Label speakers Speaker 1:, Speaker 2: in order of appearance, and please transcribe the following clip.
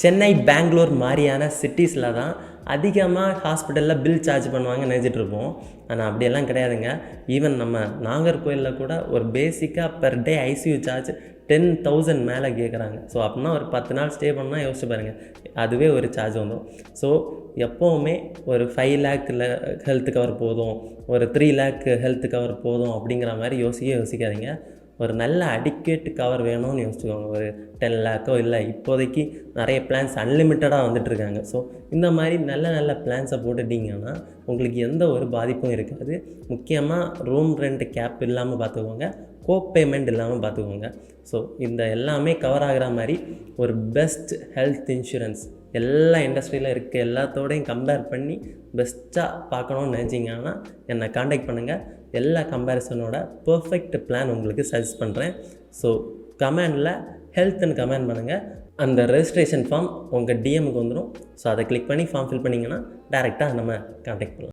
Speaker 1: சென்னை, பெங்களூர் மாதிரியான சிட்டிஸில் தான் அதிகமாக ஹாஸ்பிட்டலில் பில் சார்ஜ் பண்ணுவாங்கன்னு நினச்சிட்ருப்போம். ஆனால் அப்படியெல்லாம் கிடையாதுங்க. ஈவன் நம்ம நாகர்கோயிலில் கூட ஒரு பேசிக்காக பெர் டே ஐசியூ சார்ஜ் 10,000 மேலே கேட்குறாங்க. ஸோ அப்படின்னா ஒரு 10 நாள் ஸ்டே பண்ணால் யோசிச்சு பாருங்கள், அதுவே ஒரு சார்ஜ் வந்துடும். ஸோ எப்போவுமே ஒரு 5 லேக்கில் ஹெல்த் கவர் போதும், ஒரு 3 லேக் ஹெல்த் கவர் போதும் அப்படிங்கிற மாதிரி யோசிக்காதீங்க. ஒரு நல்ல அடிக்கேட் கவர் வேணும்னு யோசிச்சுக்கோங்க. ஒரு 10 லேக்கோ இல்லை, இப்போதைக்கு நிறைய பிளான்ஸ் அன்லிமிட்டடாக வந்துட்டுருக்காங்க. ஸோ இந்த மாதிரி நல்ல பிளான்ஸை போட்டுட்டிங்கன்னா உங்களுக்கு எந்த ஒரு பாதிப்பும் இருக்காது. முக்கியமாக ரூம் ரெண்ட் கேப் இல்லாமல் பார்த்துக்கோங்க, பேமெண்ட் இல்லாமல் பார்த்துக்கோங்க. ஸோ இந்த எல்லாமே கவர் ஆகிற மாதிரி ஒரு பெஸ்ட் ஹெல்த் இன்சூரன்ஸ் எல்லா இண்டஸ்ட்ரியில் இருக்க எல்லாத்தோடையும் கம்பேர் பண்ணி பெஸ்ட்டாக பார்க்கணுன்னு நினச்சிங்கன்னா என்னை காண்டாக்ட் பண்ணுங்கள். எல்லா கம்பேரிசனோட பர்ஃபெக்ட் பிளான் உங்களுக்கு சஜஸ்ட் பண்ணுறேன். ஸோ கமெண்டில் ஹெல்த்னு கமெண்ட் பண்ணுங்கள். அந்த ரெஜிஸ்ட்ரேஷன் ஃபார்ம் உங்கள் டிஎம்முக்கு வந்துடும். ஸோ அதை கிளிக் பண்ணி ஃபார்ம் ஃபில் பண்ணிங்கன்னா டேரெக்டாக நம்ம காண்டாக்ட் பண்ணலாம்.